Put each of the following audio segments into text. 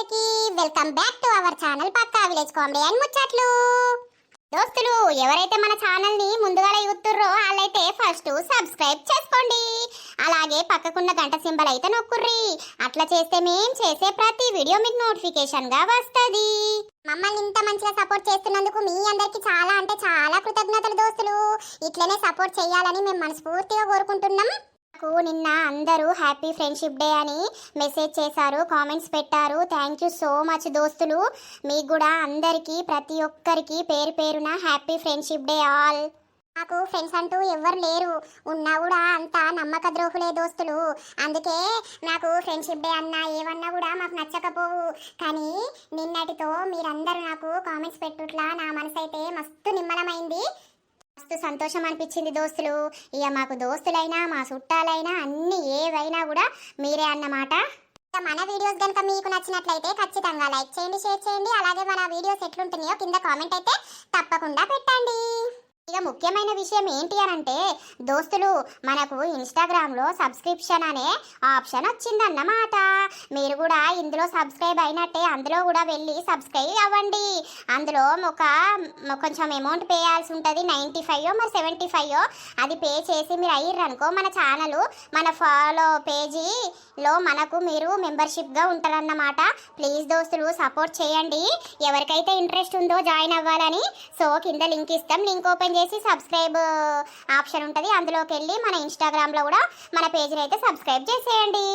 అందరికీ welcome back to our channel పక్కా village comedy and ముచ్చట్లు. దోస్తులు ఎవరైతే మన ఛానల్ ని ముందుగా చూస్తుర్రో వాళ్ళైతే ఫస్ట్ సబ్స్క్రైబ్ చేసుకోండి. అలాగే పక్కకున్న గంట సింబల్ అయితే నొక్కుర్రి. అట్లా చేస్తే మేం చేసే ప్రతి వీడియో మీకు నోటిఫికేషన్ గా వస్తది. మమ్మల్ని ఇంత మంచిగా సపోర్ట్ చేస్తున్నందుకు మీ అందరికి చాలా అంటే చాలా కృతజ్ఞతలు దోస్తులు. ఇట్లనే సపోర్ట్ చేయాలని మేము మనస్ఫూర్తిగా కోరుకుంటున్నాం. నిన్న అందరూ హ్యాపీ ఫ్రెండ్షిప్ డే అని మెసేజ్ చేశారు, కామెంట్స్ పెట్టారు. థ్యాంక్ యూ సో మచ్ దోస్తులు. మీకు కూడా అందరికీ ప్రతి ఒక్కరికి పేరు పేరున హ్యాపీ ఫ్రెండ్షిప్ డే ఆల్. నాకు ఫ్రెండ్స్ అంటూ ఎవ్వరు లేరు, ఉన్నా కూడా అంతా నమ్మక ద్రోహులే దోస్తులు. అందుకే నాకు ఫ్రెండ్షిప్ డే అన్నా ఏమన్నా కూడా మాకు నచ్చకపోవు. కానీ నిన్నటితో మీరందరూ నాకు కామెంట్స్ పెట్టుట్లా నా మనసు అయితే మస్తు నిమ్మలమైంది, మస్తు సంతోషం అనిపించింది దోస్తులు. ఇక మాకు దోస్తులైనా మా చుట్టాలైనా అన్ని ఏవైనా కూడా మీరే అన్నమాట. మన వీడియోస్ కనుక మీకు నచ్చినట్లయితే ఖచ్చితంగా లైక్ చేయండి, షేర్ చేయండి. అలాగే మన వీడియోస్ ఎట్లుంటున్నాయో కింద కామెంట్ అయితే తప్పకుండా పెట్టండి. ఇక ముఖ్యమైన విషయం ఏంటి అనంటే దోస్తులు, మనకు ఇన్స్టాగ్రామ్లో సబ్స్క్రిప్షన్ అనే ఆప్షన్ వచ్చిందన్నమాట. మీరు కూడా ఇందులో సబ్స్క్రైబ్ అయినట్టే అందులో కూడా వెళ్ళి సబ్స్క్రైబ్ అవ్వండి. అందులో కొంచెం అమౌంట్ పే చేయాల్సి ఉంటుంది, 95 మరి 75 అది పే చేసి మీరు అయ్యిర్రనుకో మన ఛానల్ మన ఫాలో పేజీలో మనకు మీరు మెంబర్షిప్గా ఉంటారన్నమాట. ప్లీజ్ దోస్తులు సపోర్ట్ చేయండి. ఎవరికైతే ఇంట్రెస్ట్ ఉందో జాయిన్ అవ్వాలని సో కింద లింక్ ఇస్తాం, లింక్ ఓపెన్ చేసి సబ్స్క్రైబ్ ఆప్షన్ ఉంటుంది, అందులోకి వెళ్ళి మన ఇన్స్టాగ్రామ్లో కూడా మన పేజ్ని అయితే సబ్స్క్రైబ్ చేసేయండి.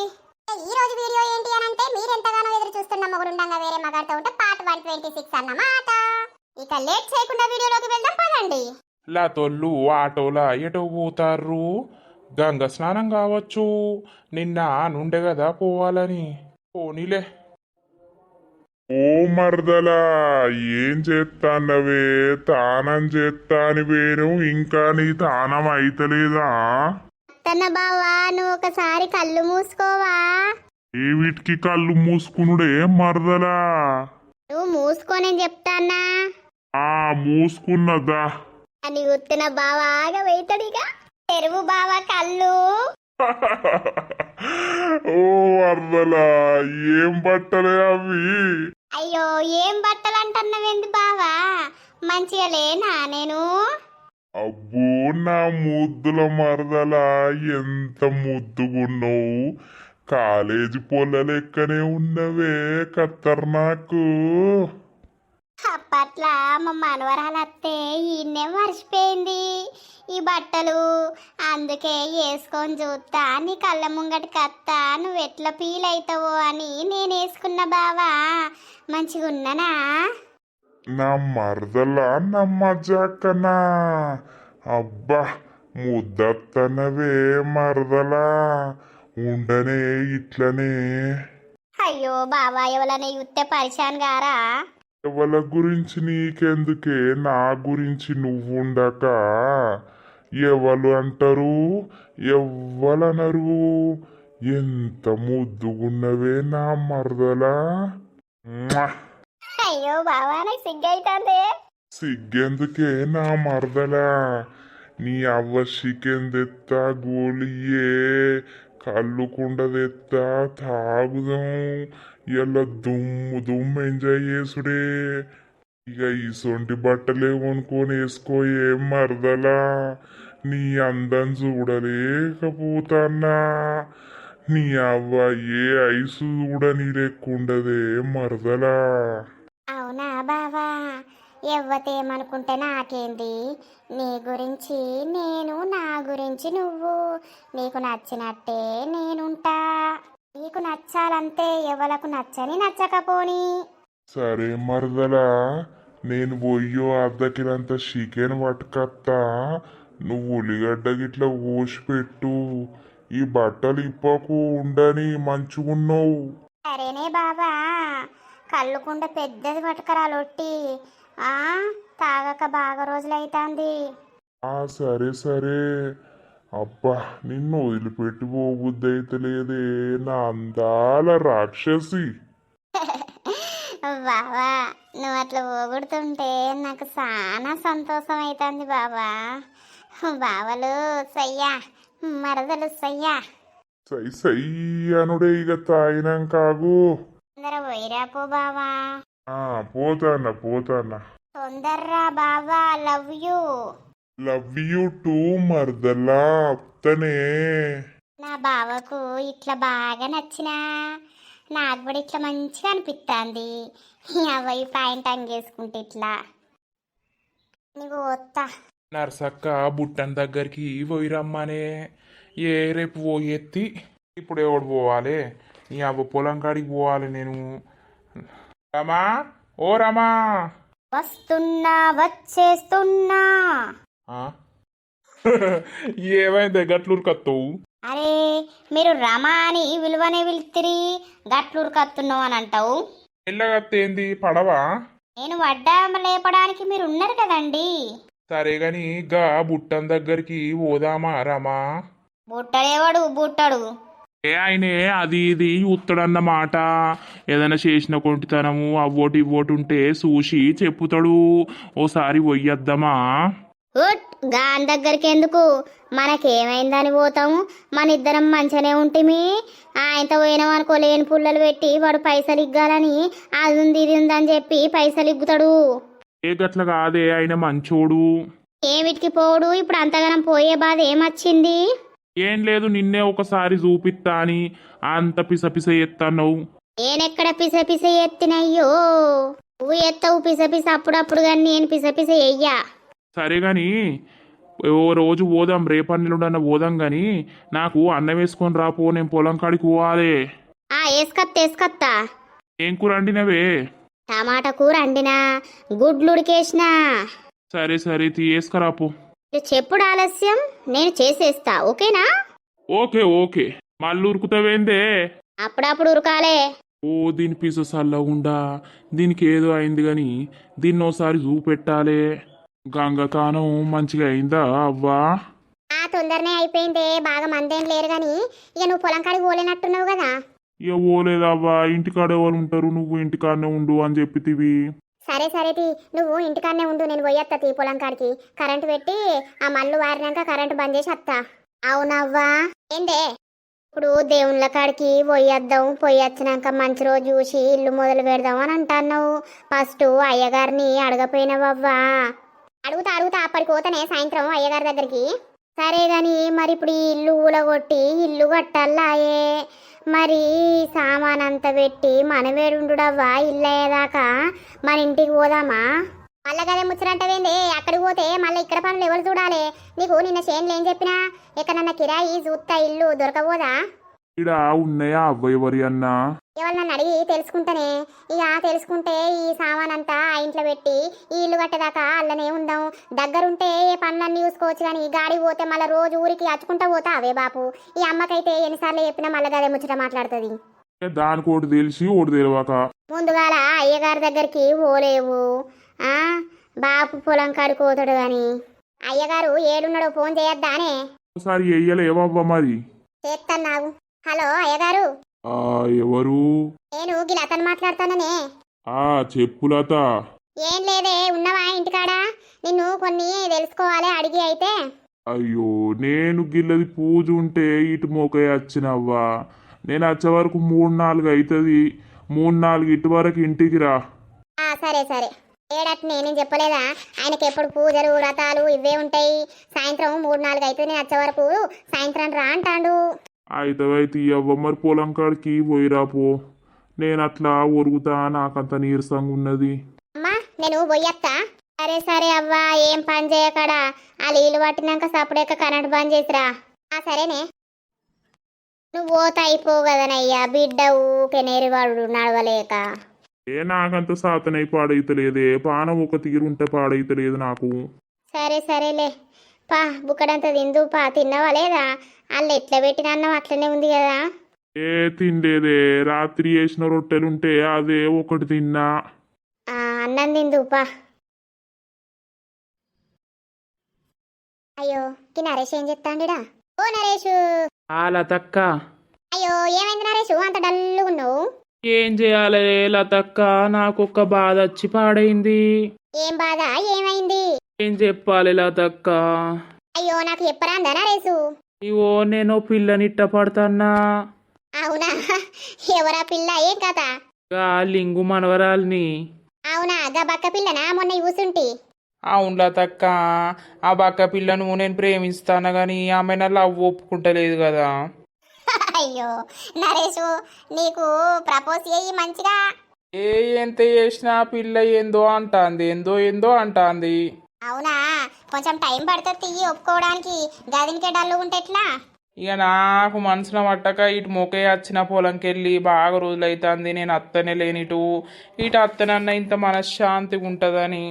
ఈ రోజు వీడియో ఏంటి అని అంటే మీరు ఎంతగానో ఎదురు చూస్తున్న మొగుడుండగా వేరే మగాడితో ఉంటే పార్ట్ 126 అన్నమాట. ఇక లేట్ చేయకుండా వీడియోలోకి వెళ్దాం పదండి. తొల్లు ఆటోలా ఎటో పోతారు, గంగ స్నానం కావచ్చు, నిన్న నుండే కదా పోవాలని. పోనీలే. ఓ మరదలా, ఏం చేస్తానవే? తానం చేస్తాని వేరు, ఇంకా నీ తానం అయితలేదా? తన బావా నువ్వు ఒకసారి కళ్ళు మూసుకోవా? ఏ వీటికి కళ్ళు మూసుకునుడే మరదలా? నువ్వు మూసుకోని చెప్తానా? మూసుకున్నదా అని గుర్తున్న బావాగా వెయితడిగా తెరువు బావా కళ్ళు. ఓ మరదలా, ఏం బట్టలే అవి? అయ్యో ఏం బట్టలు అంటున్నావేంది బావా, మంచిగా లేనా నేను? అబ్బో నా ముద్దుల మరదలా, ఎంత ముద్దుగున్నావు, కాలేజీ పొల్ల లెక్కనే ఉన్నవే, ఖతర్నాకు. అప్పట్లా మా మనవరాలు అత్తే ఈయన్నే మర్చిపోయింది ఈ బట్టలు, అందుకే వేసుకొని చూస్తా నీ కళ్ళ ముంగటికి అత్తా నువ్వు ఎట్లా ఫీల్ అవుతావో అని నేను వేసుకున్న బావా. మంచిగా ఉన్నానా? నా మరదలా నమ్మజాకనా? అబ్బా ముద్దత్తనవే మరదలా, ఉండనే ఇట్లనే. అయ్యో బావా ఎవరన్నా చూస్తే పరిశాన్ గారా? ఎవల గురించి నీకెందుకే, నా గురించి నువ్వుండక ఎవరు అంటారు ఎవ్వలనరు. ఎంత ముద్దుగున్నవే నా మరదలా. అయ్యో బావా నాకు సిగ్గైతుంది. సిగ్గెందుకే నా మరదలా, నీ అవ్వ చికెన్ తెత్తా, గోలియే కళ్ళు కుండ తెత్తా, తాగుదాం, ఇలా దుమ్ము ఎంజాయ్ చేసుడే. ఇక ఈ సొంటి బట్టలే కొనుక్కొని వేసుకోయే మరదలా, నీ అందం చూడలేకపోతాన్నా. నీ అవ్వ ఏ ఐసు చూడని లేకుండదే మరదలా. అవునా బావా, ఎవ్వతేమనుకుంటే నాకేంది, నీ గురించి నేను, నా గురించి నువ్వు, నీకు నచ్చినట్టే నేనుంటా. నీకు నచ్చాలంతే, ఎవలకు నచ్చని నచ్చకపోని. సరే మరదలా, నేను పోయో అర్ధకిలంత చికెన్ పట్టుకత్తా, నువ్వు ఉల్లిగడ్డ గిట్ల కోసి పెట్టు, ఈ బట్టలు ఇప్పకు, ఉండని మంచుకున్నావు. సరేనే బాబా, కళ్ళుకుండా పెద్దది పట్టుకరా లొట్టి, తాగక బాగా రోజులైతాంది. సరే సరే. అబ్బా నిన్ను వదిలిపెట్టి పోబుద్ది అయితే లేదే నా అందాల రాక్షసి. బాబా నువ్వు అట్లా పోగొడుతుంటే నాకు చాలా సంతోషం అవుతుంది బాబా. బావలు సయ్యా, మరదలు సయ్యా. సై సై అనుడే ఇక తాగినాం కాగు. తొందర పోయిరాపో బావా. పోతానా తొందర్రా బావా, love you. Love you two మరదలా అత్తనే. నా బావకు ఇట్లా బాగా నచ్చినా, నాకు కూడా ఇట్లా మంచిగా అనిపిస్తుంది. అవ్వయి పాయింట్ అంగేసుకుంటే ఇట్లా నీకు వస్తా. నర్సక్క బుట్టన్ దగ్గరికి పోయి రమ్మనే. ఏ రేపు పోయెత్తి ఇప్పుడు ఎవడు పోవాలి? ఈ అవ్వ పొలం కాడికి పోవాలి నేను. రమా, ఓ రమా. వస్తున్నా, వచ్చేస్తున్నా. ఆ? ఏమైంది గట్లూరు కత్తవు? అరే, మీరు రమా అని విలువనే పిలుత్తిరి, గట్లూరు కత్తున్నావు అని అంటావు. ఎల్లగత్తేంది పడవా? నేను వడ్డా లేపడానికి మీరు ఉన్నారు కదండి. సరే గాని గా బుట్టన్ దగ్గరికి పోదామా రమా? బుట్టడేవాడు బుట్టడు. ఆయనే అది ఇది ఉత్తడన్నమాట. ఏదైనా చేసిన కొంటితనము అవ్వోటి ఇవ్వోటి ఉంటే చూసి చెప్పుతాడు. ఓసారి పోయొద్దామా? ఉట్, గాన్ దగ్గరికి ఎందుకు? మనకేమైందని పోతాము? మన ఇద్దరం మంచిగానే ఉంటిమి. ఆయనతో పోయినాం అనుకో, లేని పుల్లలు పెట్టి వాడు పైసలు ఇగ్గాలని అది ఉంది ఇది ఉందని చెప్పి పైసలు ఇగ్గుతాడు. ఏ గట్ల కాదే, ఆయన మంచోడు. ఏమిటికి పోడు? ఇప్పుడు అంతగానం పోయే బాధ ఏమొచ్చింది? ఏం లేదు, నిన్నే ఒకసారి చూపిస్తా అని అంత పిసపిస ఎత్తన్నావు. నేనెక్కడ పిసపిస ఎత్తినయ్యో, నువ్వు ఎత్తవు పిసపిస అప్పుడప్పుడు, కానీ నేను పిసపిస ఎయ్యా. సరే గాని ఓ రోజు పోదాం, రేపన్నుండన్న పోదాం గాని నాకు అన్నం వేసుకొని రాపో, నేను పొలం కాడికి పోవాలి. వేసుకత్తా. ఏం కూర వండినవే? టమాటా కూర వండినా, గుడ్లు ఉడికేసినా. సరే సరే తీసుకురాపో. చెప్పుడు ఆలస్యం, నేను చేసేస్తా. ఓకేనా? Okay okay. మళ్ళీ ఉరుకుతావేందే? అప్పుడప్పుడు ఉరకాలే. ఓ దీని పీస సల్లగుండా, దీనికి ఏదో అయింది గాని దీన్ని ఓసారి చూపెట్టాలే. గంగతానం మంచిగా అయిందా అవ్వా? తొందరనే అయిపోయిందే, బాగా మందేం లేరు గాని. ఇక నువ్వు పొలం కాడికి పోలేనట్టున్నావు కదా. ఇక పోలేదవ్వా, ఇంటికాడ ఎవరు ఉంటారు, నువ్వు ఇంటికాడనే ఉండు అని చెప్పితివి. సరే సరే నువ్వు ఇంటికాడనే ఉండు, నేను పోయొత్తా పొలం కాడికి. కరెంటు పెట్టి ఆ మల్లు వారినాక కరెంటు బంద్ చేసి వస్తా. అవునవ్వా. ఏందే? ఇప్పుడు దేవుళ్ళ కాడికి పోయొద్దాం, పోయొచ్చినాక మంచి రోజు చూసి ఇల్లు మొదలు పెడదాం అని అంటున్నావు. ఫస్ట్ అయ్యగారిని అడగపోయినావవ్వా? అడుగుతా అప్పటికి పోతానే సాయంత్రం అయ్యగారి దగ్గరికి. సరే గాని మరి ఇప్పుడు ఈ ఇల్లు ఊలగొట్టి ఇల్లు కట్టాలాయే. మరి సామాన్ అంతా పెట్టి మనవేడుండుడవ్వా ఇల్లు అయ్యేదాకా? మన ఇంటికి పోదామా? మళ్ళా కదే ముచ్చరంటవేందే? అక్కడికి పోతే మళ్ళీ ఇక్కడ పనులు ఎవరు చూడాలి? నీకు నిన్న చేనులు ఏం చెప్పినా, ఎక్కడన్నా కిరాయి చూస్తా ఇల్లు దొరకబోదా? ఇడా ఉన్నాయా అవ్వయవరి అన్నా? ఎవరినన్ను అడిగి తెలుసుకుంటానే. ఇక తెలుసుకుంటే ఈ సామాన్ అంతా ఆ ఇంట్లో పెట్టి ఈ ఇల్లు కట్టేదాకా అల్లనే ఉందాం. దగ్గరుంటే ఏ పనులన్నీ చూసుకోవచ్చు, కానీ గాడి పోతే మళ్ళీ రోజు ఊరికి అచ్చుకుంటా పోతా అవే బాపు. ఈ అమ్మకైతే ఎన్నిసార్లు చెప్పినా మళ్ళీ గదే ముచ్చట మాట్లాడుతుంది. దానికి ఒకటి తెలిసి ఒకటి తెలియక ముందుగాల అయ్యగారి దగ్గరికి పోలేవు. బాపు పొలం కాడికి పోతాడు గాని. అయ్యగారు ఏడున్నాడో ఫోన్ చేయొద్దానే? ఒకసారి వెయ్యలేవవ్వ మరి. చేస్తున్నావు. హలో అయ్యగారు. ఎవరు? నేను గిలతను మాట్లాడతాననే. చెప్పు లత. ఏం లేదే, ఉన్నవా ఇంటికాడ? నిన్ను కొన్ని తెలుసుకోవాలి అడిగి. అయితే అయ్యో, నేను గిల్లది పూజ ఉంటే ఇటు మోకే వచ్చినవ్వా. నేను వచ్చే వరకు 3-4 అవుతుంది. 3-4 ఇటు వరకు ఇంటికి రా. సరే సరే. ఏడట్నే నేను చెప్పలేదా ఆయనకి ఎప్పుడు పూజలు వ్రతాలు ఇవే ఉంటాయి. సాయంత్రం 3-4 అవుతుంది, నేను వచ్చే వరకు సాయంత్రం రా అంటాడు. అయితే అవ్వ మరి పొలం కాడికి పోయిరాపో. నేను అట్లా ఒరుగుతా, నాకంత నీరసంగా ఉన్నది. అమ్మా నేను పోయత్తా. సరే సరే అవ్వా, ఏం పని చేయకడా. ఆ నీళ్ళు పట్టినాక సప్పుడేక కరెంట్ బంద్ చేసిరా. సరేనే. నువ్వు పోతా అయిపోవు కదనయ్యా, బిడ్డ ఊకెనేరివాడు నడవలేక. నాకంత సాతనై పాడైతలేదే, పానం ఒక తీరుంటే పాడైతలేదు నాకు. సరే సరేలే పా, బుక్కడంతా తిందు పా. తిన్నావా లేదా? వాళ్ళు ఎట్లా పెట్టిన అన్నం అట్లనే ఉంది కదా. తినలేదే, రాత్రి వేసిన రొట్టెలుంటే అదే ఒకటి తిన్నా. అన్నం తిందు పా. అయ్యో కి నరేష్ ఏం చెప్తాండిడా? ఓ నరేషు. లతక్క. అయ్యో ఏమైంది నరేషు, అంత డల్లుగా ఉన్నావు? ఏం చేయాలి లతక్క, నాకొక్క బాధ వచ్చి పాడైంది. ఏం బాధ? ఏమైంది? ఏం చెప్పాలి లతక్క? అయ్యో నాకు చెప్పరాందా నరేషు? ఇవో నేను పిల్లని ఇట్టపడతాన్నా. అవునా? ఎవరా పిల్ల? ఏం కథ? లింగు మనవరాల్ని. అవునా గా బక్క పిల్లనా మొన్న చూసుంటి. అవునులా తక్క, ఆ బక్క పిల్లను నేను ప్రేమిస్తాను గాని ఆమె నా లవ్ ఒప్పుకుంటలేదు కదా. అయ్యో నరేషు, నీకు ప్రపోజ్ చేయి మంచిగా. ఎంత చేసినా పిల్ల ఏందో అంటాంది, ఏందో ఏందో అంటాంది. అవునా, కొంచెం టైం పడుతుంది తియ్యి ఒప్పుకోవడానికి. గదినికే డల్లు ఉంటే ఎట్లా? ఇక నాకు మనసున పట్టక ఇటు మొకే వచ్చిన పొలంకి వెళ్ళి బాగా రోజులైతుంది. నేను అత్తనే లేనిటు ఇటు అత్తనన్న ఇంత మనశ్శాంతిగా ఉంటుందని.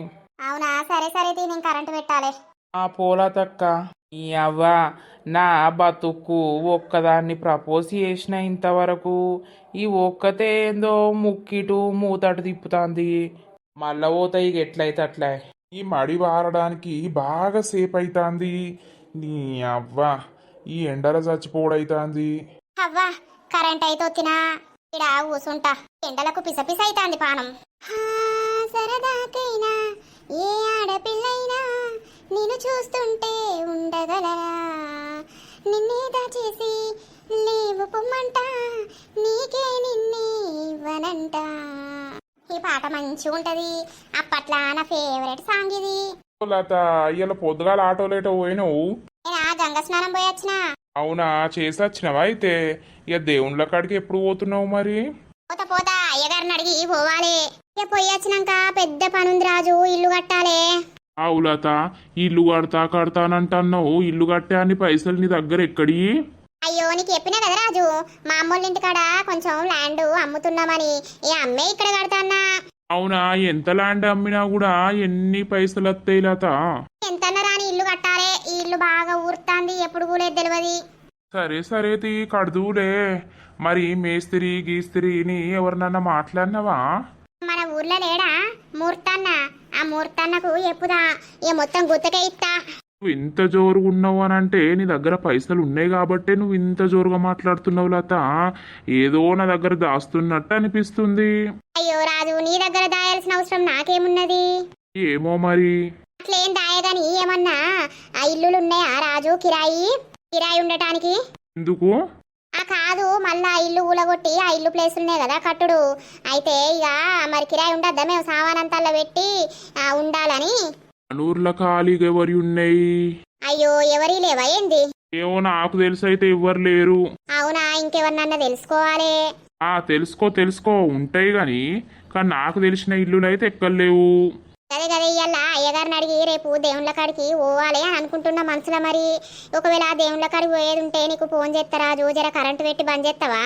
అవునా, సరే సరే తీ, నేను కరెంటు పెట్టాలి. ఆ పోలా తక్క, ఈ అవ్వ నా బతుకు ఒక్కదాన్ని ప్రపోజ్ చేసిన ఇంతవరకు. ఈ ఒక్కతే ఏందో ముక్కిటు మూతటు తిప్పుతాంది. మళ్ళా పోతాయి ఇక ఎట్లయితే అట్లా. ఈ మడి వారడానికి బాగా సేపు అవుతుంది. నీ అవ్వ ఈ ఎండల చచ్చిపోవడైతాంది. అవ్వా, కరెంట్ అయితే వచ్చినా ఇడ కూసుంటా. ఎండలకు పిసపిస అయితాంది పానం. సరదాకైనా ఏ ఆడపిల్లైనా నిన్ను చూస్తుంటే ఉండగలరా, నిన్నే దాచేసి లేవు పొమ్మంట, నీకే నిన్నే ఇవ్వనంట. ఈ పాట మంచిగా ఉంటది. అప్పట్లా నా ఫేవరెట్ సాంగ్ ఇది. లత ఇవాళ పొద్దుగాల ఆటోలేటో పోయినావు? నేనా గంగ స్నానం పోయి వచ్చిన. అవునా, చేసి వచ్చినావా? అయితే ఇక దేవుళ్ళ కాడికి ఎప్పుడు పోతున్నావు మరి? పోతా పోతా అయ్యగారిని అడిగి పోవాలి. ఇక పోయి వచ్చినాక పెద్ద పనుంది రాజు, ఇల్లు కట్టాలి. అవులత, ఇల్లు కడతానంటున్నావు. ఇల్లు కట్టే అన్ని పైసలు నీ దగ్గర ఎక్కడి? అయ్యో నీకు చెప్పినా కదా రాజు, మా అమ్మోళ్ళ ఇంటికాడ కొంచెం ల్యాండ్ అమ్ముతున్నామని. ఈ అమ్మే ఇక్కడ కడతాన్నా. అవునా, ఎంత ల్యాండ్ అమ్మినా కూడా ఎన్ని పైసలు వస్తాయి లత? ఎంతన్నా రాని ఇల్లు కట్టాలి. ఈ ఇల్లు బాగా ఊరుతాంది, ఎప్పుడు కూలేదు తెలియదు. సరే సరే తీ, కడుదులే. మరి మేస్త్రి గీస్త్రిని ఎవరినన్నా మాట్లాడినావా? మన ఊర్లో లేడా మూర్తన్న? ఆ మూర్తన్నకు ఎప్పుదా ఇక మొత్తం గుత్తకే ఇస్తా. నువ్వు ఇంత జోరుగా ఉన్నావు అని అంటే నీ దగ్గర పైసలు ఉన్నాయి కాబట్టే నువ్వు ఇంత జోరుగా మాట్లాడుతున్నావు లత. ఏదో నా దగ్గర దాస్తున్నట్టు అనిపిస్తుంది. అయ్యో రాజు, నీ దగ్గర దాయాల్సిన అవసరం నాకేమున్నది? ఏమో మరి. అట్లేం దాయగాని ఏమన్నా ఆ ఇల్లులు ఉన్నాయా రాజు? కిరాయి ఉండటానికి. ఎందుకు? ఆ కాదు, మళ్ళా ఆ ఇల్లు ఊలగొట్టి ఆ ఇల్లు ప్లేసులు ఉన్నాయి కదా కట్టుడు. అయితే ఇక మరి కిరాయి ఉండద్దా? మేము సామానంతల్లో పెట్టి ఉండాలని. అనూర్ల ఖాళీగా ఎవరి ఉన్నాయి? అయ్యో ఎవరి లేవా ఏంది? ఏమో, నాకు తెలిసి అయితే ఎవ్వరు లేరు. అవునా, ఇంకెవరినన్నా తెలుసుకోవాలి. తెలుసుకో ఉంటాయి కానీ నాకు తెలిసిన ఇల్లులు అయితే ఎక్కర్లేవు. అదే కదా, ఇవాళ అయ్యగారిని అడిగి రేపు దేవుళ్ళ కాడికి పోవాలి అని అనుకుంటున్నా మనసులో. మరి ఒకవేళ దేవుళ్ళ కాడికి పోయేది ఉంటే నీకు ఫోన్ చేస్తారా రాజు? జర కరెంటు పెట్టి బంద్ చేస్తావా?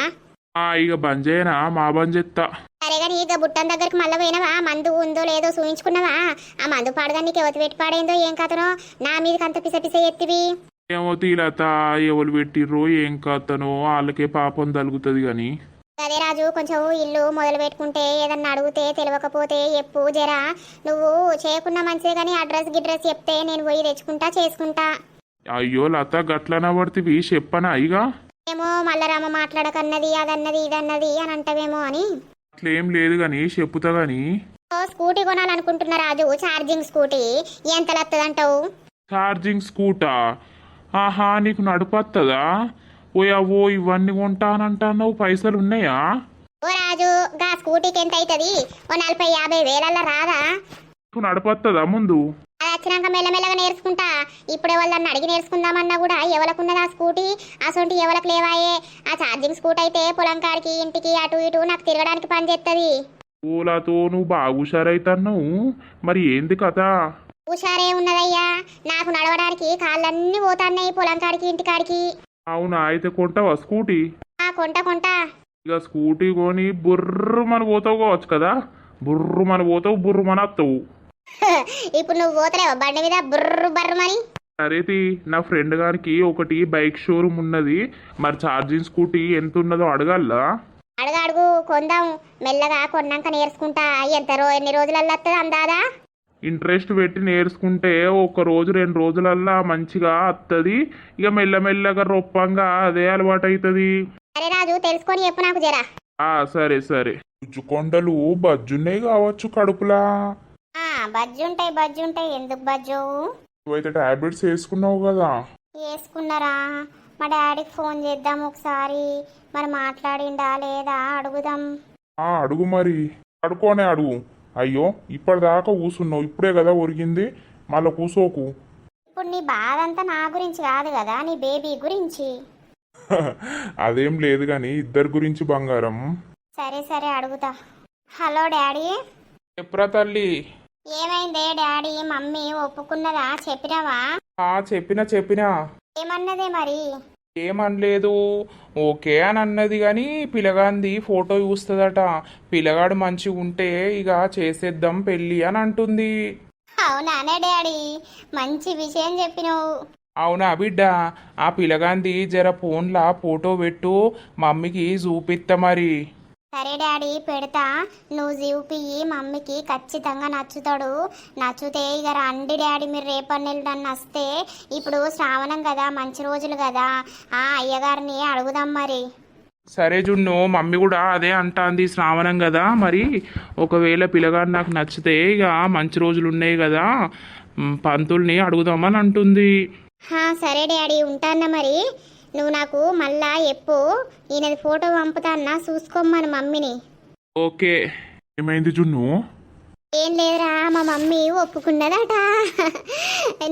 ఇక బంద్ చేయనా? మా బంద్ చేస్తా. సరే కానీ ఇక బుట్టన్ దగ్గరికి మళ్ళీ పోయినావా? మందు ఉందో లేదో చూయించుకున్నావా? ఆ మందు పాడగా నీకు ఎవరు పెట్టి పాడైందో ఏం కథనో నా మీదకి అంత పిస ఎత్తివి. ఏమో తీలత, ఎవరు పెట్టిర్రో ఏం కథనో వాళ్ళకే పాపం తలుగుతుంది గాని. అదే రాజు, కొంచెం ఇల్లు మొదలు పెట్టుకుంటే ఏదన్నా అడిగితే తెలియకపోతే ఎప్పు జరా. నువ్వు చేయకున్నా మంచిదే కానీ అడ్రస్ గిడ్రస్ చెప్తే నేను పోయి తెచ్చుకుంటా చేసుకుంటా. అయ్యో లత, గట్లన పడుతుంది చెప్పనా? ఇక ఏమో మళ్ళా రామ మాట్లాడకన్నది అదన్నది ఇదన్నది అని అంటావేమో అని. అట్లేం లేదు గాని చెప్పుతా గాని. స్కూటీ కొనాలనుకుంటున్నా రాజు, ఛార్జింగ్ స్కూటీ. ఎంత వస్తుందంటావు? ఛార్జింగ్ స్కూటా? ఆహా, నీకు నడుపత్తదా? ఓ ఇవన్నీ కొంటానంటున్నావు, పైసలు ఉన్నాయా? ఓ రాజు, గా స్కూటీకి ఎంత అవుతుంది? ఓ 40-50 వేలల్లో రాదా? నీకు నడుపత్తదా ముందు? అది వచ్చినాక మెల్లమెల్లగా నేర్చుకుంటా. ఇప్పుడే వాళ్ళని అడిగి నేర్చుకుందామన్నా కూడా ఎవలకున్నది ఆ స్కూటీ? అసొంటి ఎవలకు లేవాయే. ఆ ఛార్జింగ్ స్కూటీ అయితే పొలం కాడికి ఇంటికి అటు ఇటు నాకు తిరగడానికి పని చేస్తుంది. ఓలాతో నువ్వు బాగా హుషారైతున్నావు. మరి ఏంది కథ? హుషారే ఉన్నదయ్యా, నాకు నడవడానికి కాళ్ళన్నీ పోతాన్నాయి పొలం కాడికి ఇంటికాడికి. అవునా, అయితే కొంటావా స్కూటీ? కొంటా. ఇక స్కూటీ కొని బుర్రుమని పోతావు కావచ్చు కదా. బుర్రుమని పోతావు, బుర్రుమని వస్తావు. ఇప్పుడు నువ్వు పోతలేవా బండి మీద బర్రమని? సరేది, నా ఫ్రెండ్ గారికి ఒకటి బైక్ షోరూమ్ ఉన్నది. మరి ఛార్జింగ్ స్కూటీ ఎంత ఉన్నదో అడగల్లా? అడుగు కొందాం. మెల్లగా కొన్నాక నేర్చుకుంటా. ఎన్ని రోజులల్లో వస్తుంది అందాదా? ఇంట్రెస్ట్ పెట్టి నేర్చుకుంటే 1 రోజు 2 రోజులల్లా మంచిగా వస్తుంది. ఇక మెల్లమెల్లగా రొప్పంగా అదే అలవాటు అవుతుంది. సరే రాజు, తెలుసుకొని చెప్పు నాకు జరా. సరే సరే. కొండలు బజ్జున్నాయి కావచ్చు కడుపులా. బజ్జుంటాయి. ఎందుకు బజ్జు? నువ్వైతే టాబ్లెట్స్ వేసుకున్నావు కదా? వేసుకున్నారా? మా డాడీకి ఫోన్ చేద్దాం ఒకసారి. మరి మాట్లాడిండా లేదా అడుగుదాం. అడుగు మరి. అడుకోనే అడుగు. అయ్యో ఇప్పటిదాకా కూసున్నావు, ఇప్పుడే కదా ఒరిగింది, మళ్ళా కూసోకు. ఇప్పుడు నీ బాధ అంతా నా గురించి కాదు కదా, నీ బేబీ గురించి. అదేం లేదు కానీ ఇద్దరి గురించి బంగారం. సరే సరే అడుగుతా. Hello daddy. చెప్పురా తల్లి. ఏమైందే డాడీ, మమ్మీ ఒప్పుకున్నదా, చెప్పినావా? చెప్పినా ఏమన్నదే మరి? ఏమనలేదు, ఓకే అని అన్నది కానీ పిల్లగాంది ఫోటో చూస్తుందట. పిల్లగాడు మంచిగా ఉంటే ఇక చేసేద్దాం పెళ్ళి అని అంటుంది. అవునానే డాడీ, మంచి విషయం చెప్పినావు. అవునా బిడ్డ, ఆ పిల్లగాంది జర ఫోన్లా ఫోటో పెట్టు, మమ్మీకి చూపిత్తా మరి. సరే డాడీ పెడతా, నువ్వు చూపియ్యి, మమ్మీకి ఖచ్చితంగా నచ్చుతాడు. నచ్చితే ఇక రండి డాడీ, మీరు రేపటి నెలడన్న వస్తే. ఇప్పుడు శ్రావణం కదా, మంచి రోజులు కదా, ఆ అయ్యగారిని అడుగుదాం మరి. సరే జున్ను, మమ్మీ కూడా అదే అంటాంది, శ్రావణం కదా మరి, ఒకవేళ పిల్లగాడు నాకు నచ్చితే ఇక మంచి రోజులు ఉన్నాయి కదా, పంతుల్ని అడుగుదామని అంటుంది. సరే డాడీ ఉంటానా మరి. నువ్వు నాకు మళ్ళా ఎప్పు, ఈయనది ఫోటో పంపుతాన్నా, చూసుకోమ్మను మమ్మీని. ఓకే. ఏమైంది జున్ను? ఏం లేదురా, మా మమ్మీ ఒప్పుకున్నదట.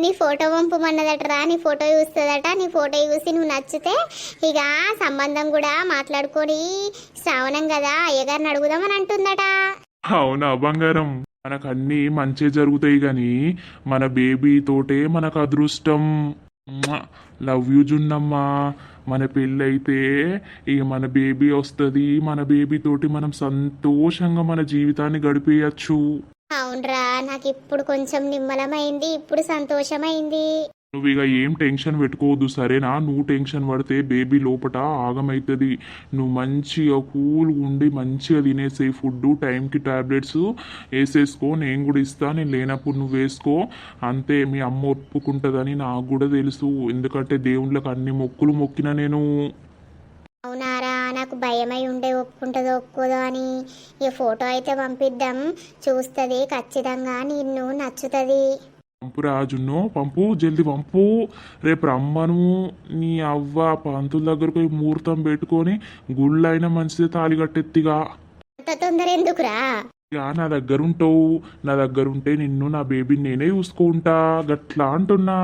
నీ ఫోటో పంపమన్నదటరా, నీ ఫోటో చూస్తుందట. నీ ఫోటో చూసి నువ్వు నచ్చితే ఇక సంబంధం కూడా మాట్లాడుకొని శ్రావణం కదా అయ్యగారిని అడుగుదామని అంటుందట. అవునా బంగారం, మనకు అన్నీ మంచి జరుగుతాయి గాని మన బేబీ తోటే మనకు అదృష్టం. లవ్ యూ జున్నమ్మా. మన పెళ్ళైతే ఇక మన బేబీ వస్తుంది, మన బేబీ తోటి మనం సంతోషంగా మన జీవితాన్ని గడిపేయచ్చు. అవునరా, నాకు ఇప్పుడు కొంచెం నిమ్మలమైంది, ఇప్పుడు సంతోషమైంది. నువ్వు ఇక ఏం టెన్షన్ పెట్టుకోవద్దు సరేనా. నువ్వు టెన్షన్ పడితే బేబీ లోపట ఆగమవుతుంది. నువ్వు మంచిగా కూల్గా ఉండి మంచిగా తినేసే ఫుడ్, టైంకి టాబ్లెట్స్ వేసేసుకో. నేను కూడా ఇస్తా, నేను లేనప్పుడు నువ్వు వేసుకో. అంతే, మీ అమ్మ ఒప్పుకుంటుందని నాకు కూడా తెలుసు, ఎందుకంటే దేవుళ్ళకి అన్ని మొక్కులు మొక్కిన నేను. అవునారా, నాకు భయమై ఉండే ఒప్పుకుంటుందో ఒప్పుకోదో అని. ఈ ఫోటో అయితే పంపిద్దాం, చూస్తుంది ఖచ్చితంగా, నిన్ను నచ్చుతుంది. పంపురా జున్ను, పంపు, జల్ది పంపు. రేపు రమ్మను. నీ అవ్వ పంతుల దగ్గరకు పోయి ముహూర్తం పెట్టుకొని గుళ్ళు అయినా మంచిదే తాళి కట్టెత్తిగా. అంత తొందర ఎందుకురా? ఇక నా దగ్గర ఉంటావు, నా దగ్గర ఉంటే నిన్ను నా బేబీని నేనే చూసుకుంటా, గట్లా అంటున్నా.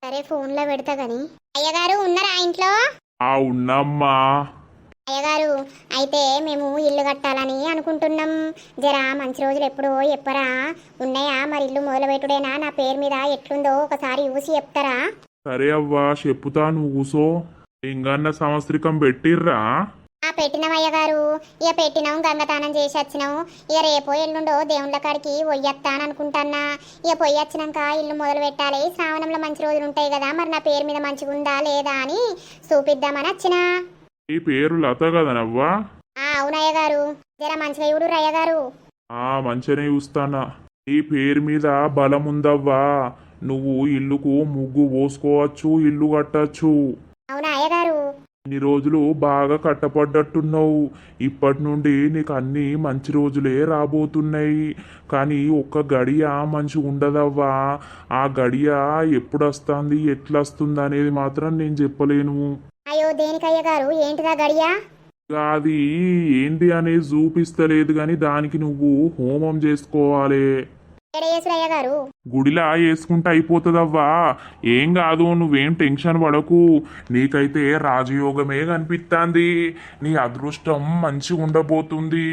సరే ఫోన్లో పెడతా గాని. అయ్యగారు ఉన్నారా ఇంట్లో? ఉన్నమ్మా. అయ్యగారు, అయితే మేము ఇల్లు కట్టాలని అనుకుంటున్నాం. జరా మంచి రోజులు ఎప్పుడో చెప్పరా? ఉన్నాయా మరి? ఇల్లు మొదలుపెట్టుడేనా? నా పేరు మీద ఎట్లుందో ఒకసారి చూసి చెప్తారా? సరే అవ్వా చెప్పుతా, నువ్వు కూసో. ఇంకన్న సంవత్సరికం పెట్టిర్రా? పెట్టినాం అయ్యగారు, ఇక పెట్టినాం, గంగతానం చేసి వచ్చినాం. ఇక రేపో ఎల్లుండో దేవుళ్ళ కాడికి పొయ్యొత్తాను అనుకుంటాన్నా. ఇక పొయ్యొచ్చినాక ఇల్లు మొదలు పెట్టాలి. శ్రావణంలో మంచి రోజులు ఉంటాయి కదా, మరి నా పేరు మీద మంచిగా ఉందా లేదా అని చూపిద్దామని వచ్చినా. ఈ పేరు లత కదనవ్వా? అవునయ్య గారు, జర మంచిగా చూడు అయ్యగారు. మంచిగానే చూస్తానా. ఈ పేరు మీద బలం ఉందవ్వా. నువ్వు ఇల్లుకు ముగ్గు పోసుకోవచ్చు, ఇల్లు కట్టచ్చు. అవునా అయ్యగారు? ఇన్ని రోజులు బాగా కట్టపడ్డట్టున్నావు. ఇప్పటి నుండి నీకు అన్ని మంచి రోజులే రాబోతున్నాయి. కానీ ఒక్క గడియ మంచిగా ఉండదవ్వా. ఆ గడియ ఎప్పుడు వస్తుంది, ఎట్లా వస్తుంది అనేది మాత్రం నేను చెప్పలేను. అయ్యో దేనికయ్య గారు, ఏంటిదా గడియా? అది ఏంటి అనేది చూపిస్తలేదు గాని దానికి నువ్వు హోమం చేసుకోవాలి. గారు గుడిలా వేసుకుంటే అయిపోతుందవ్వా. ఏం కాదు, నువ్వేం టెన్షన్ పడకు. నీకైతే రాజయోగమే కనిపిస్తుంది. నీ అదృష్టం మంచిగా ఉండబోతుంది.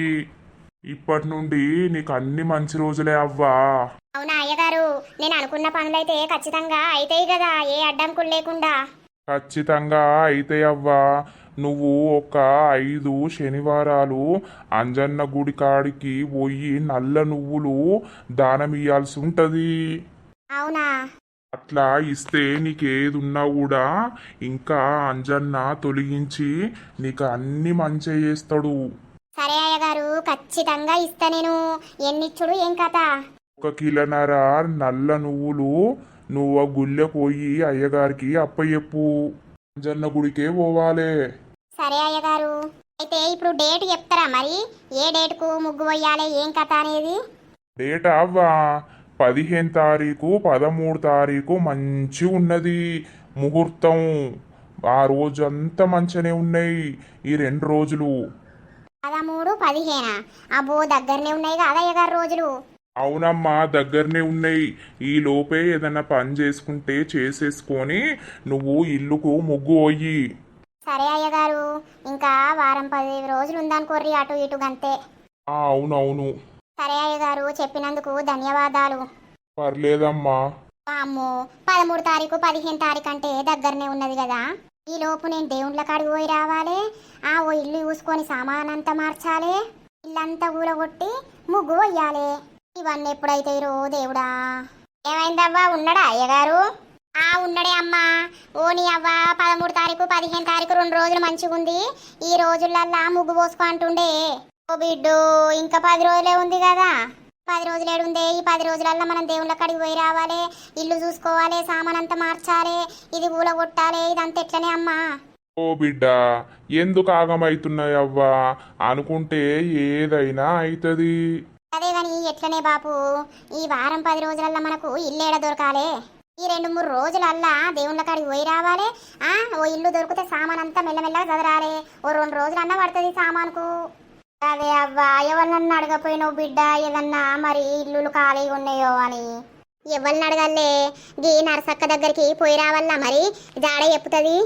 ఇప్పటి నుండి నీకు అన్ని మంచి రోజులే అవ్వా. అవునా అయ్యగారు, నేను అనుకున్న పనులైతే ఖచ్చితంగా అయితాయి కదా, ఏ అడ్డంకులు లేకుండా? ఖచ్చితంగా అయితే అవ్వా. నువ్వు ఒక 5 శనివారాలు అంజన్న గుడి కాడికి పోయి నల్ల నువ్వులు దానం ఇయ్యాల్సి ఉంటుంది. అవునా? అట్లా ఇస్తే నీకేదున్నా కూడా ఇంకా అంజన్న తొలగించి నీకు అన్ని మంచి చేస్తాడు. సరే అయ్యగారు, ఖచ్చితంగా ఇస్తా నేను. ఎన్నిచ్చుడు ఏం కథ? 1 కిలోన్నర నల్ల నువ్వులు నువ్వు గుళ్ళె పోయి అయ్యగారికి అప్పయ్యప్పు. అంజన్న గుడికే పోవాలే. సరే అయ్యగారు, అయితే ఇప్పుడు డేట్ చెప్తారా మరి? ఏ డేట్కు ముగ్గు పోయాలి, ఏం కథ అనేది? డేట్ అవ్వా 15 తారీఖు 13 తారీఖు మంచి ఉన్నది ముహూర్తం. ఆ రోజు అంతా మంచిగానే ఉన్నాయి ఈ 2 రోజులు. 13, 15 అబ్బో దగ్గరనే ఉన్నాయి కదా అయ్యగారు రోజులు. అవునమ్మా దగ్గరనే ఉన్నాయి. ఈ లోపే ఏదన్నా పని చేసుకుంటే చేసేసుకొని నువ్వు ఇల్లుకు ముగ్గు పోయి. సరే అయ్యగారు, ఇంకా వారం 10 రోజులు ఉందనుకోర్రి అటు ఇటు గంతే. అవునవును. సరే అయ్యగారు, చెప్పినందుకు ధన్యవాదాలు. పర్లేదమ్మా. అమ్మో 13 తారీఖు 15 తారీఖు అంటే దగ్గరనే ఉన్నది కదా. ఈ లోపు నేను దేవుళ్ళ కాడికి పోయి రావాలి. ఓ ఇల్లు చూసుకొని సామానంతా మార్చాలి, ఇల్లంతా ఊరగొట్టి ముగ్గు వెయ్యాలి. ఇవన్నీ ఎప్పుడైతే రో దేవుడా. ఏమైందవ్వా, ఉన్నాడా అయ్యగారు? ఉన్నడే అమ్మా. ఓ నీ అవ్వ 13 తారీఖు 15 తారీఖు 2 రోజులు మంచిగుంది. ఈ రోజులల్లా ముగ్గు పోసుకో అంటుండే. ఓ బిడ్డు, ఇంకా 10 రోజులే ఉంది కదా. 10 రోజులు ఏడుందే. ఈ 10 రోజులల్లా మనం దేవుళ్ళ కాడికి పోయి రావాలి, ఇల్లు చూసుకోవాలి, సామానంతా మార్చాలి, ఇది ఊలగొట్టాలి. ఇదంతా ఎట్లనే అమ్మా. ఓ బిడ్డ, ఎందుకు ఆగమైతున్నాయవ్వా? అనుకుంటే ఏదైనా అవుతుంది. అదే గాని ఎట్లనే బాపు, ఈ వారం 10 రోజులల్లా మనకు ఇల్లేడ దొరకాలి. ఈ 2-3 రోజులల్లా దేవుళ్ళ కాడికి పోయి రావాలి. ఓ ఇల్లు దొరికితే సామానంతా మెల్లమెల్లగా చదరాలి. ఓ 2 రోజులన్నా పడుతుంది సామానుకు. అదే అవ్వా, ఎవరినన్నా అడగపోయినావు బిడ్డ, ఏదన్నా మరి ఇల్లులు ఖాళీగా ఉన్నాయో అని. ఎవరిని అడగలే, గీ నరసక్క దగ్గరికి పోయి రావాలా, మరి జాడ చెప్పుతుంది.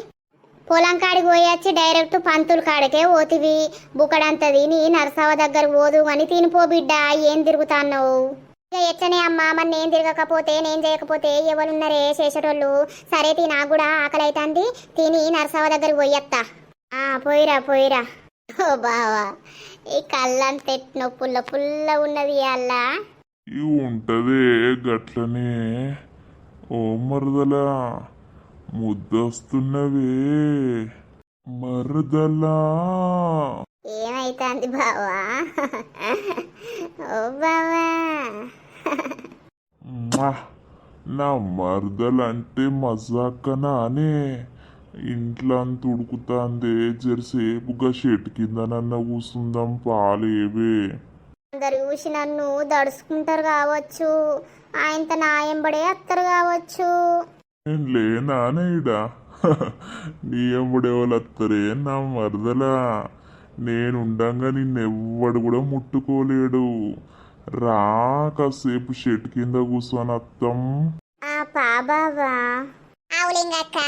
పొలం కాడికి పోయొచ్చి డైరెక్ట్ పంతులు కాడికే పోతివి. బుక్కడంతది నీ నరసవ దగ్గర పోదు అని తినిపో బిడ్డ, ఏం తిరుగుతాన్నావు? ఇక ఎట్లనే అమ్మా, మరి నేను తిరగకపోతే నేను చేయకపోతే ఎవరున్నారే చేసేటోళ్ళు. సరే తి, నాకు కూడా ఆకలి అవుతుంది, తిని నరసవ దగ్గరికి పోయత్తా. పోయిరా పోయిరా. ఓ బావా, ఈ కళ్ళంత ఎట్నో పుల్ల పుల్ల ఉన్నది అల్లా. ఇవి ఉంటదే గట్లనే. ఓ మరదలా, ముద్దొస్తున్నవే మరదలా. ఏమైతుంది బావా? ఓ బావా, నా మరదలంటే మజాకనానే. ఇంట్లో అంత ఉడుకుతాందే, జరసేపుగా షెట్ కింద నన్న కూసుందాం పాలేవే. అందరు చూసి నన్ను దడుచుకుంటారు కావచ్చు, ఆయనతో నాయంబడే అత్తరు కావచ్చు. నేను లేనానేడా? నీ ఎంబడేవాళ్ళు అత్తరే నా మరదలా. నేనుండంగా నిన్నెవ్వడు కూడా ముట్టుకోలేడు. రా, కాసేపు షెట్ కింద కూర్చొని అత్తం. బాబా అవులింగక్క,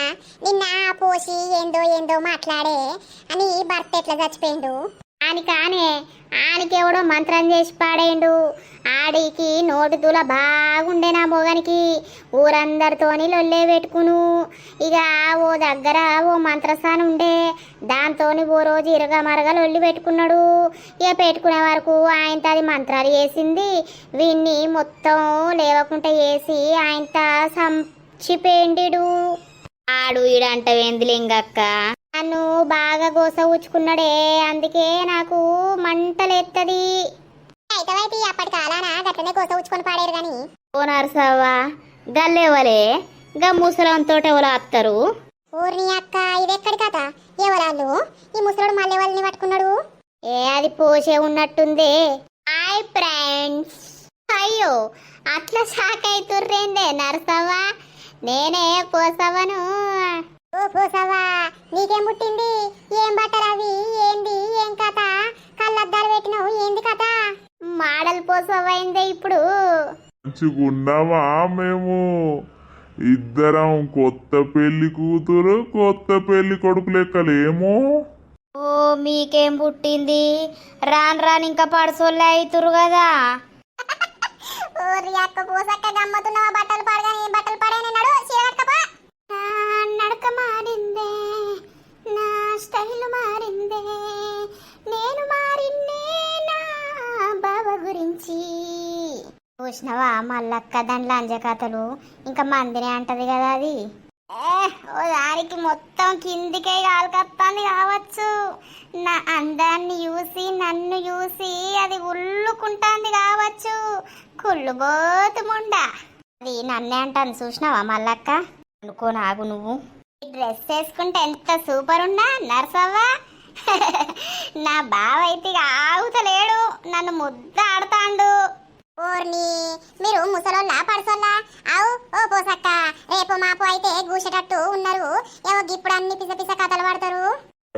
నిన్న పోసి ఏందో ఏందో మాట్లాడే అని భర్త ఎట్లా చచ్చిపోయిండు అని. కానే ఆనికెవడో మంత్రం చేసి పాడేండు. ఆడికి నోటి దూల బాగుండే నా మొగనికి. ఊరందరితోని లొల్లే పెట్టుకును. ఇక ఓ దగ్గర ఓ మంత్రస్థానం ఉండే, దాంతోని ఓ రోజు ఇరగమరగ లొల్లి పెట్టుకున్నాడు. ఇక పెట్టుకునే వరకు ఆయనతో అది మంత్రాలు చేసింది. వీన్ని మొత్తం లేవకుండా వేసి ఆయనతో సంచిపోయిండు. ఆడు ఈడంటవేంది లింగక్క, నన్ను బాగా గోస ఊచుకున్నాడే, అందుకే నాకు మంటలేత్తది. అయితే అప్పటి కాలాన గట్లనే గోస ఊచుకొని పాడారు గాని. ఓ నరసవ్వా, గల్లేవలే గా ముసలంతో ఎవరు ఆపుతారు? ఊరిని అక్క, ఇదెక్కడి కథ? ఎవరాళ్ళు? ఈ ముసలోడు మళ్ళీ వాళ్ళని పట్టుకున్నాడు. అది పోసే ఉన్నట్టుంది. Hi friends. అయ్యో, అట్లా షాక్ అవుతుర్రేందే నరసవ్వా? నేనే పోసవను. ఓ పోసవా, నీకేం పుట్టింది? ఏం బట్టలు అవి? ఏంది ఏం కథ? కళ్ళద్దాలు పెట్టినావు, ఏంది కథ? మాడల్ పోసవైందే ఇప్పుడు. మంచిగున్నామా మేము ఇద్దరం? కొత్త పెళ్లి కూతురు కొత్త పెళ్లి కొడుకు లెక్కలేమో. ఓ మీకేం పుట్టింది? రాను రాను ఇంకా పడసోళ్ళే అవుతురు కదా. గమ్మతున్నావా? బట్టలు పడగానే బట్టలు పడేనే నడక మారిందే, నా స్టైల్ మారిందే, నేను మారిందే నా బావ గురించి. చూసినవా మల్లక్క దాని లంజ కథలు? ఇంకా మందినే అంటది కదా అది. ఓ దానికి మొత్తం కిందికే కాలుకత్తాంది కావచ్చు. నా అందాన్ని చూసి నన్ను చూసి అది ఉల్లుకుంటాంది కావచ్చు. కుళ్ళుబోతుముండా అది నన్నే అంటాను. చూసినావా మల్లక్క? అనుకో నాగు, నువ్వు డ్రెస్ వేసుకుంటే ఎంత సూపర్ ఉన్నా నర్సవ్వా. నా బావ అయితే ఆగుతలేడు, నన్ను ముద్ద ఆడతాండు. ఓర్ని మీరు ముసలోళ్ళ పడసోళ్ళ? అవు ఓ పోసక్క, రేపు మాపు అయితే గూసేటట్టు ఉన్నారు. ఏవో ఇప్పుడు అన్ని పిస పిస కథలు పడతారు.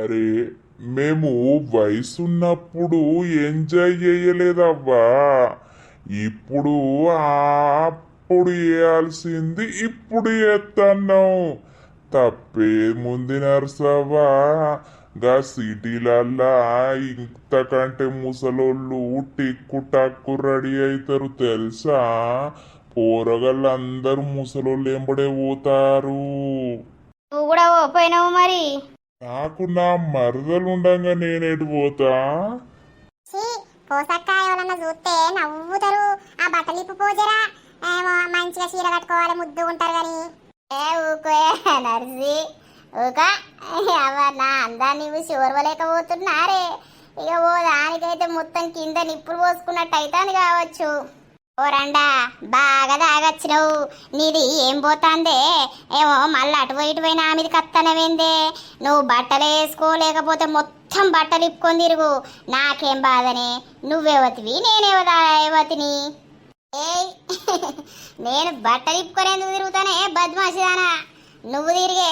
అరే మేము వయసున్నప్పుడు ఎంజాయ్ చేయలేదవ్వా. ఇప్పుడు అప్పుడు వేయాల్సింది ఇప్పుడు చేస్తున్నాం. తప్పే ముందు నర్సవ్వా. గా సిటీలల్లా ఇంతకంటే ముసలోళ్ళు టిక్కు టక్కు రెడీ అవుతారు తెలుసా. పోరగాళ్ళందరూ ముసలోళ్ళు ఎంబడే పోతారు. నువ్వు కూడా పోయినావు మరి. నాకు నా మరదలు ఉండంగా నేనేటు పోతా. పోసక్క ఎవరన్నా చూస్తే నవ్వుతారు. ఆ బట్టలు ఇప్పు పోజరా, ఏమో మంచిగా చీర కట్టుకోవాలి ముద్దు ఉంటారు కానీ. ఊకో నర్సి ఊక ఎవరన్నా అందాన్ని చూసి ఓర్వలేకపోతున్నారే. ఇక ఓ దానికైతే మొత్తం కింద నిప్పులు పోసుకున్నట్టు అవుతుంది కావచ్చు. ఓ రండా బాగా తాగచ్చినవు. నీది ఏం పోతాందే ఏమో మళ్ళీ అటు ఇటు పోయినా మీది కత్తనవేందే. నువ్వు బట్టలు వేసుకోలేకపోతే మొత్తం బట్టలు ఇప్పుకొని తిరుగు. నాకేం బాధనే. నువ్వెవతివి నేనేవతిని. ఏయ్ నేను బట్టలు ఇప్పుకొని ఎందుకు తిరుగుతానే బద్మాషిదానా. నువ్వు తిరిగే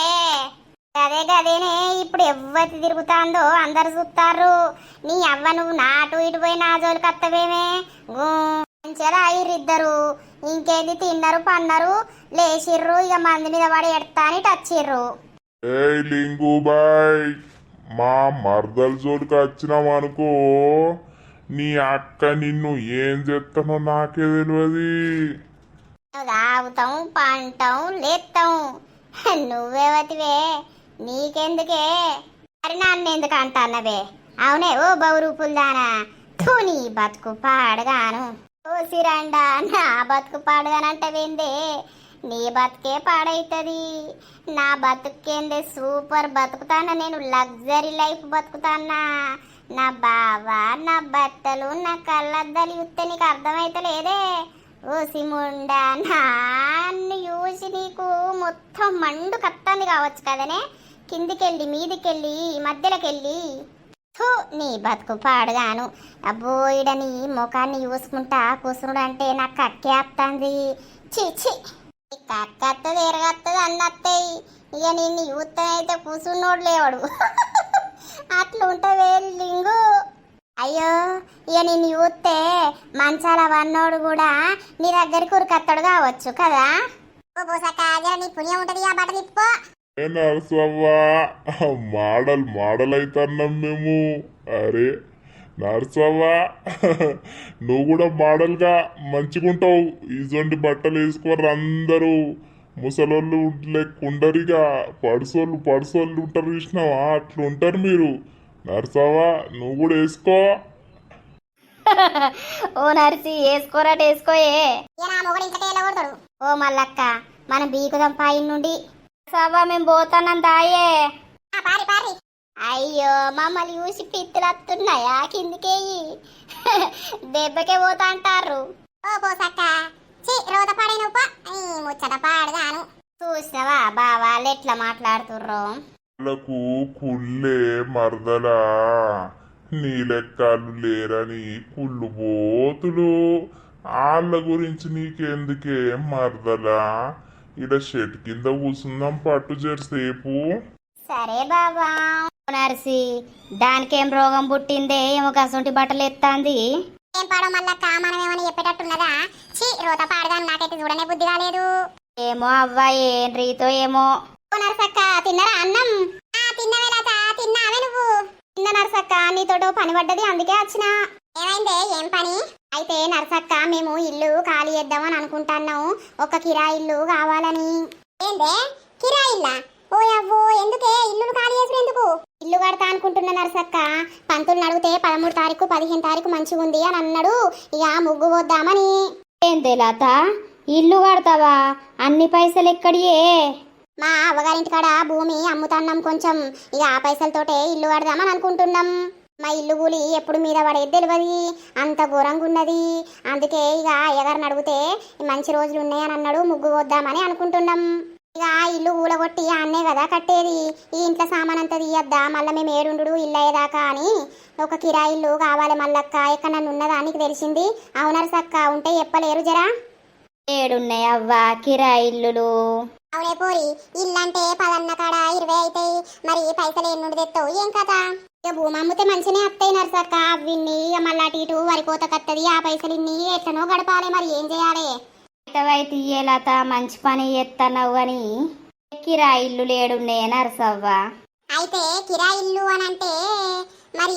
గదేనే ఇప్పుడు ఎవ్వతి తిరుగుతాందో అందరు చూస్తారు. నీ అవ్వ నువ్వు నాటు ఇటు పోయి నా జోలికి కత్తవేమే. మంచిగా ఇద్దరు ఇంకేంది తిన్నారు పన్నారు లేచిర్రు. ఇక మంది మీద పడి ఎడతాని టచ్చిర్రు. ఏయ్ లింగు బాయ్, మా మరదల జోలికి వచ్చినావనుకో నీ అక్క నిన్ను ఏం చేస్తానో నాకే తెలియదు. తాగుతాం పంటాం లేస్తాం. నువ్వేవతివే నీకెందుకే. మరి నన్ను ఎందుకు అంటాన్నవే. అవునే ఓ బౌరూపుల్దానా. నీ బతుకు పాడగాను. ఓ సిరండా నా బతుకు పాడగానంటవేందే. నీ బతుకే పాడైతుంది. నా బతుకేందే సూపర్ బతుకుతానా. నేను లగ్జరీ లైఫ్ బతుకుతానా. నా బావ నా బట్టలు నా కళ్ళద్దాలు చూస్తే నీకు అర్థమైతలేదే. ఓ సిముండా నాన్ని చూసి నీకు మొత్తం మండు కత్తంది కావచ్చు కదనే. కిందికెళ్ళి మీదికెళ్ళి మధ్యలోకెళ్ళి నీ బతుకు పాడుగాను. అబ్బోయిడ నీ ముఖాన్ని చూసుకుంటా కూసునుడు అంటే నాకు కక్కేస్తుంది. చీచి కక్కత్తది ఎరగత్తది అన్నత్తయి. ఇక నిన్ను యూత్తనైతే కూసున్నోడు లేవాడు. అట్లుంటవే లింగు. అయ్యో ఇక నిన్ను చూస్తే మంచాల వన్నోడు కూడా నీ దగ్గరికి ఉరికత్తడు కావచ్చు కదా. నీ పుణ్యం ఉంటది. ఆ బట్టలు ఇప్పుకో. నర్సవ్వా మోడల్ అవుతున్నాం మేము. అరే నర్సవ్వా నువ్వు కూడా మోడల్గా మంచిగుంటావు. ఇటువంటి బట్టలు వేసుకోరు అందరూ. ముసలోళ్ళు లెక్కుండరిగా పడుసోళ్ళు ఉంటారు చూసినావా. అట్లుంటారు మీరు. నర్సవ్వా నువ్వు కూడా వేసుకో. ఓ నర్సి వేసుకోరాట వేసుకోయే. ఓ మల్లక్క మనం బీకుదాం పై నుండి. సవా మేము పోతానం దాయే. అయ్యో మమ్మల్ని చూసి పిత్తులు వస్తున్నాయా కిందికేయి. దెబ్బకే పోతా అంటారు. ఓ పోసక్క రోత పాడైన ముచ్చట పాడగాను. చూసినవా బావాళ్ళు ఎట్లా మాట్లాడుతుర్రో. వాళ్ళకు కుళ్ళే మరదలా. నీ లెక్కలు లేరని కుళ్ళు బోతులు. వాళ్ళ గురించి నీకెందుకే మరదలా. ఇడ షెట్ కింద కూసుందాం పట్టు జరసేపు. సరే బాబా. నర్సి దానికేం రోగం పుట్టిందే ఏమో గసంటి బట్టలు ఎత్తాంది. ఏం పాడో మళ్ళా మనం ఏమని చెప్పేటట్టున్నదా. రోత పాడగా నాకైతే చూడనే బుద్ధి కాలేదు. ఏమో అవ్వా ఏం రీతో ఏమో. నర్సక్క తిన్నరా అన్నం. తిన్నవేలాత తిన్నావే నువ్వు. తిన్న నర్సక్క నీతోటో పని పడ్డది అందుకే వచ్చినా. ఏమైందే ఏం పని. అయితే నర్సక్క మేము ఇల్లు ఖాళీ చేద్దామని అనుకుంటున్నాం. ఒక కిరాయి ఇల్లు కావాలని. ఏందే కిరాయిల్లా. ఓ అవ్వో ఎందుకే ఇల్లు ఖాళీ చేసిన ఎందుకు. ఇల్లు కడతా అనుకుంటున్నా నర్సక్క. పంతులు అడిగితే 13 తారీఖు 15 తారీఖు మంచిగా ఉంది అని అన్నాడు. ఇక ముగ్గు పోద్దామని. ఏందే లత ఇల్లు కడతావా. అన్ని పైసలు ఎక్కడియే. మా అవ్వగారింటి కాడ భూమి అమ్ముతాన్నాం కొంచెం. ఇక ఆ పైసలతోటే ఇల్లు కడదామని అనుకుంటున్నాం. మా ఇల్లు కూలి ఎప్పుడు మీద పడేది తెలియదు. అంత ఘోరంగా ఉన్నది. అందుకే ఇక అయ్యగారిని అడిగితే మంచి రోజులు ఉన్నాయని అన్నాడు. ముగ్గు పోద్దామని అనుకుంటున్నాం. ఇక ఇల్లు ఊలగొట్టి అన్నే కదా కట్టేది. ఈ ఇంట్లో సామాన్ అంతా తీయద్దా మళ్ళీ మేము ఏడుండు ఇల్లు అయ్యేదాకా అని. ఒక కిరాయి ఇల్లు కావాలి మల్లక్క. ఎక్కడ నన్ను ఉన్నదా నీకు తెలిసింది. అవునర్సక్క ఉంటే చెప్పలేరు జరా. ఏడున్నాయి అవ్వా కిరాయి ఇల్లులు. అవునే పోరి ఇల్లు అంటే 10 కాడ 20 అవుతాయి. మరి పైసలు ఎన్నుండి తెస్తావు ఏం కదా. ఇక భూమి అమ్మితే మంచిగానే అత్తయ్య నర్సక్క విన్ని ఇక మళ్ళీ అటు ఇటు వరి కోతకత్తది ఆ పైసలు ఇన్ని ఎట్లనో గడపాలి మరి ఏం చేయాలి అయితే లత మంచి పని చేస్తున్నావు అని కిరాయి ఇల్లు లేడున్నే నరసవ్వ. అయితే కిరాయి ఇల్లు అని అంటే మరి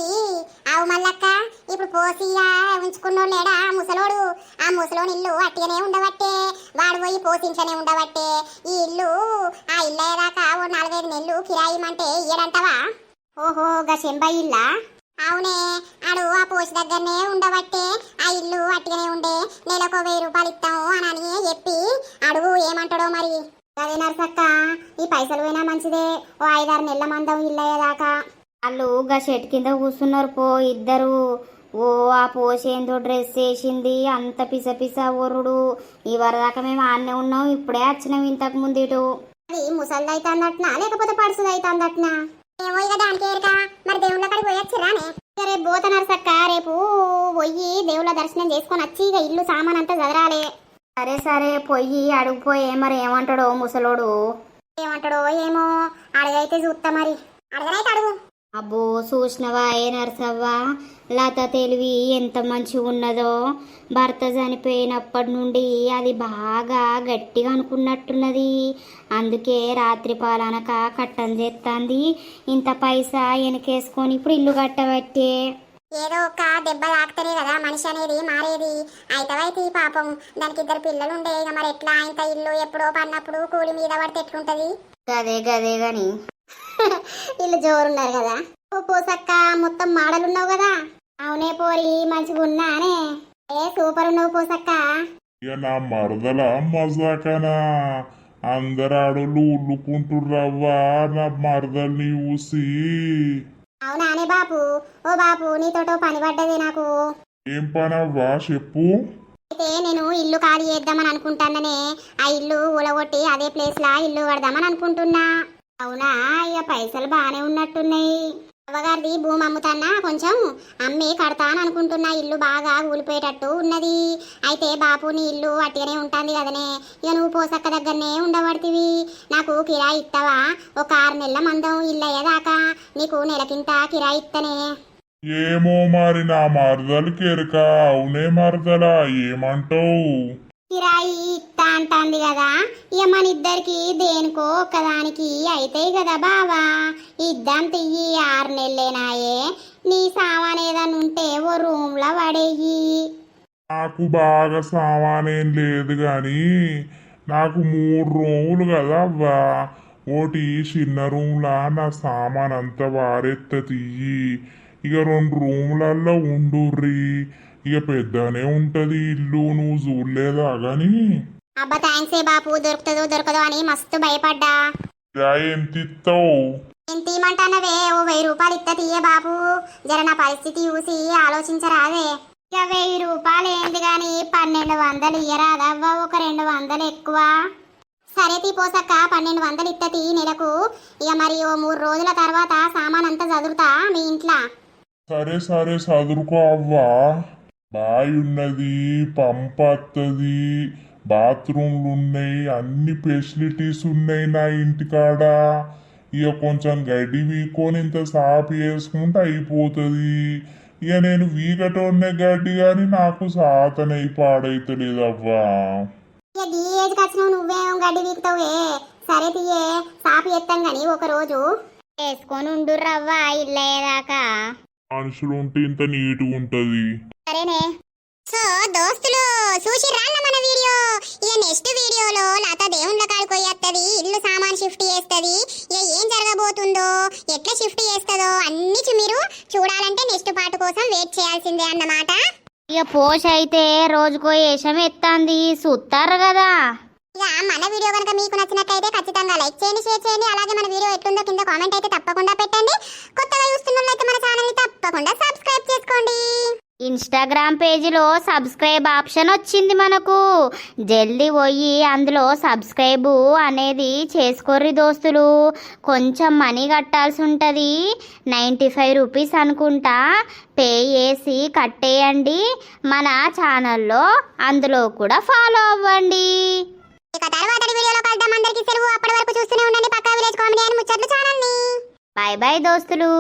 ఆవు మల్లక్క ఇప్పుడు పోసిగా ఉంచుకున్నోడు లేడా ముసలోడు ఆ ముసలోని ఇల్లు అట్టిగానే ఉండబట్టే వాడు పోయి పోషించనే ఉండబట్టే ఈ ఇల్లు ఆ ఇల్లు అయ్యేదాకా ఓ 4-5 నెలలు కిరాయిమంటే ఇయ్యడంటవా? ఓహో గా చెంబై ఇల్లా? అవునే ఆడు ఆ పోసి దగ్గరనే ఉండబట్టే ఆ ఇల్లు అట్టిగానే ఉండే నెలకు 1000 రూపాయలు ఇస్తాము అని చెప్పి అడుగు ఏమంటాడో మరి. అదే నర్సక్క ఈ పైసలు పోయినా మంచిదే ఓ 5-6 నెలల మందం ఇల్లు అయ్యేదాకా. వాళ్ళు గా చెట్టు కింద కూర్చున్నారు పో ఇద్దరు. ఓ ఆ పోసేందో డ్రెస్ వేసింది అంత పిస పిస ఒరుడు. ఈ వరదాకా మేము ఆడనే ఉన్నాం ఇప్పుడే వచ్చినాం ఇంతకు ముందు ఇటు. అది ముసలిది అయితే అందట్నా లేకపోతే పడుసుది అయితే అందట్నా? ఏమో ఇక దానికి ఏరుక మరి దేవుళ్ళ కాడికి పోయొచ్చిరానే. రేపు పోత నర్సక్క రేపు పోయి దేవుళ్ళ దర్శనం చేసుకొని వచ్చి ఇక ఇల్లు సామాన్ అంతా చదరాలే. సరే సరే పొయ్యి అడుగుపోయే మరి ఏమంటాడో ముసలోడు. ఏమంటాడో ఏమో అడగైతే చూస్తా మరి. అడగనైతే అడుగు. అబ్బో చూసినవా ఏ నరసవ్వ లత తెలివి ఎంత మంచిగా ఉన్నదో. భర్త చనిపోయినప్పటి నుండి అది బాగా గట్టిగా అనుకున్నట్టున్నది. అందుకే రాత్రి పాలనక కట్టం చేస్తుంది. ఇంత పైసా వెనకేసుకొని ఇప్పుడు ఇల్లు కట్టబట్టే. ఏదో ఒక దెబ్బ తాకుతనే కదా మనిషి అనేది మారేది. అయితే పాపం దానికి 2 పిల్లలు ఉండే ఇక మరి ఎట్లా ఇంత ఇల్లు ఎప్పుడో పడినప్పుడు కూలి మీద పడితే ఎట్లుంటది? గదే గాని ఇల్లు జోరున్నారు కదా. ఓ పోసక్క మొత్తం మాడలున్నావు కదా. అవునే పోరి మంచిగా ఉన్నానే. ఏ సూపర్ ఉన్నావు పోసక్క. ఇక నా మరదల మజాకనా అందరు ఆడోళ్ళు ఉల్లుకుంటుర్రవ్వా నా మరదల్ని చూసి. అవునానే బాపు. ఓ బాపు నీతోటో పని పడ్డది నాకు. ఏం పనవ్వా చెప్పు. అయితే నేను ఇల్లు ఖాళీ చేద్దామని అనుకుంటాననే. ఆ ఇల్లు ఊలగొట్టి అదే ప్లేస్ లా ఇల్లు కడదామని అనుకుంటున్నా. అవునా ఇక పైసలు బాగానే ఉన్నట్టున్నాయి. అవ్వగారిది భూమి అమ్ముతానా కొంచెం అమ్మి కడతాను అనుకుంటున్నా. ఇల్లు బాగా కూలిపోయేటట్టు ఉన్నది. అయితే బాపు నీ ఇల్లు అట్టిగానే ఉంటుంది కదనే. ఇక నువ్వు పోసక్క దగ్గరనే ఉండబడుతుంది. నాకు కిరాయి ఇస్తావా? ఒక 6 నెలల మందం ఇల్లు అయ్యేదాకా నీకు నెలకింత కిరాయి ఇస్తనే. ఏమో మరి నా మరదలకి ఎరక. అవునే మరదలా ఏమంటావు? కిరాయి ఇస్తా అంటాంది కదా. ఇక మన ఇద్దరికి దేనికో ఒక్కదానికి అయితాయి కదా బావా. ఇద్దాం తియ్యి 6 నెలలేనాయే. నీ సామాన్ ఏదన్నా ఉంటే ఓ రూమ్లో పడేయి. నాకు బాగా సామానేం లేదు గాని నాకు 3 రూములు కదా అవ్వా. ఓటి చిన్న రూమ్లా నా సామాన్ అంతా వారెత్త తీయి. ఇక 2 రూములల్లో ఉండుర్రి. ఇక పెద్దనే ఉంటది ఇల్లు. నువ్వు చూడలేదా గాని? అబ్బా థ్యాంక్స్ ఏ బాపు. దొరుకుతుందో దొరకదో అని మస్తు భయపడ్డా. ఎంత ఇస్తావు? ఎంత ఇమ్మంటానవే? ఓ 1000 రూపాయలు ఇస్తా తీయే బాపు. జర నా పరిస్థితి చూసి ఆలోచించరాదే. ఇక 1000 రూపాయలు ఏంది గాని 1200 ఇయ్యరాదవ్వా. ఒక 200 ఎక్కువ. సరే తీ పోసక్క 1200 ఇత్తతి నెలకు. ఇక మరి ఓ 3 రోజుల తర్వాత సామాన్ అంతా చదువుతా మీ ఇంట్లో. సరే సరే చదువుకో అవ్వా. బాయ్ ఉన్నది, పంప్ వస్తుంది, బాత్రూమ్లు ఉన్నాయి, అన్ని ఫెసిలిటీస్ ఉన్నాయి నా ఇంటికాడ. ఇక కొంచెం గడ్డి వీకొని ఇంత సాపు వేసుకుంటే అయిపోతుంది. ఇక నేను వీకటోనే గడ్డి కానీ నాకు సాతనై పాడైతలేదవ్వా. ఇక ఈ ఏజ్కి వచ్చినావు నువ్వేం గడ్డి వీకుతావే. సరే తీయే సాపు ఎత్తాం గాని ఒక రోజు వేసుకొని ఉండుర్రవ్వా ఇల్లు అయ్యేదాకా. మనుషులు ఉంటే ఇంత నీట్గా ఉంటది. సరేనే. సో దోస్తులు చూసిర్రా మన వీడియో. ఇక నెక్స్ట్ వీడియోలో లత దేవుళ్ళ కాడికి పోయేస్తుంది, ఇల్లు సామాన్ షిఫ్ట్ చేస్తుంది. ఇక ఏం జరగబోతుందో ఎట్లా షిఫ్ట్ చేస్తుందో అన్ని మీరు చూడాలంటే నెక్స్ట్ పార్ట్ కోసం వెయిట్ చేయాల్సిందే అన్నమాట. ఇక పోష అయితే రోజుకో ఏషం ఎత్తాంది చూస్తారు కదా. ఇక మన వీడియో కనుక మీకు నచ్చినట్లయితే ఖచ్చితంగా లైక్ చేయండి, షేర్ చేయండి. అలాగే మన వీడియో ఎట్లుందో కింద కామెంట్ అయితే తప్పకుండా పెట్టండి. కొత్తగా చూస్తున్నట్లయితే మన ఛానల్ని తప్పకుండా సబ్స్క్రైబ్ చేసుకోండి. ఇన్స్టాగ్రామ్ పేజీలో సబ్స్క్రైబ్ ఆప్షన్ వచ్చింది మనకు. జల్దీ పోయి అందులో సబ్స్క్రైబ్ అనేది చేసుకోర్రి దోస్తులు. కొంచెం మనీ కట్టాల్సి ఉంటుంది. 95 రూపీస్ అనుకుంటా. పే చేసి కట్టేయండి మన ఛానల్లో. అందులో కూడా ఫాలో అవ్వండి. ఇక తర్వాత వీడియోలో కలుద్దాం. అందరికీ సెలవు. అప్పటి వరకు చూస్తూనే ఉండండి పక్కా విలేజ్ కామెడీ అండ్ ముచ్చట్లు ఛానల్ని. బాయ్ బాయ్ దోస్తులు.